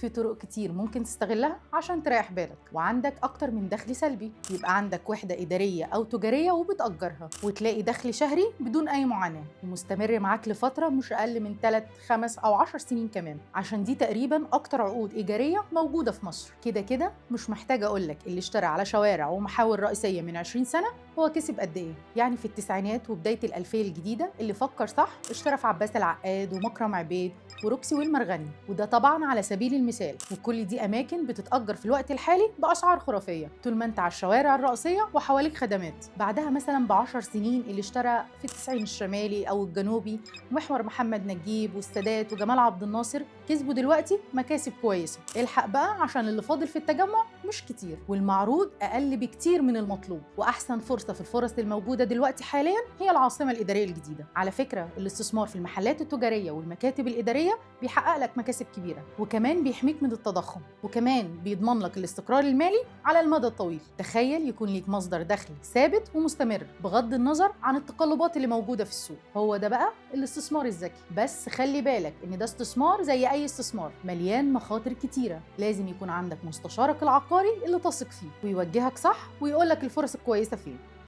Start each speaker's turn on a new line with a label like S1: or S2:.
S1: في طرق كتير ممكن تستغلها عشان تريح بالك وعندك أكتر من دخل سلبي. يبقى عندك وحدة إدارية أو تجارية وبتأجرها وتلاقي دخل شهري بدون أي معاناة ومستمر معاك لفترة مش أقل من 3 5 أو 10 سنين كمان، عشان دي تقريبا أكتر عقود إيجارية موجودة في مصر. كده مش محتاجة أقولك اللي اشترى على شوارع ومحاور رئيسية من 20 سنة هو كسب قد إيه. يعني في التسعينات وبداية الألفية الجديدة اللي فكر صح اشترى في عباس العقاد ومكرم عبيد وروكسي والمرغني، وده طبعا على سبيل المثال. وكل دي أماكن بتتأجر في الوقت الحالي بأسعار خرافية طول ما أنت على الشوارع الرئيسية وحواليك خدمات. بعدها مثلا ب10 سنين اللي اشترى في التسعين الشمالي أو الجنوبي محور محمد نجيب والسادات وجمال عبد الناصر كسبوا دلوقتي مكاسب كويسة. الحق بقى عشان اللي فاضل في التجمع مش كتير والمعروض أقل بكتير من المطلوب. وأحسن فرصة في الفرص الموجودة دلوقتي حاليا هي العاصمة الإدارية الجديدة. على فكرة الاستثمار في المحلات التجارية والمكاتب الإدارية بيحقق لك مكاسب كبيرة وكمان بيحميك من التضخم وكمان بيضمن لك الاستقرار المالي على المدى الطويل. تخيل يكون ليك مصدر دخل ثابت ومستمر بغض النظر عن التقلبات اللي موجودة في السوق. هو ده بقى الاستثمار الذكي. بس خلي بالك ان ده استثمار زي اي استثمار مليان مخاطر كتيرة. لازم يكون عندك مستشارك العقاري اللي تثق فيه ويوجهك صح ويقولك الفرص الكويسة فين.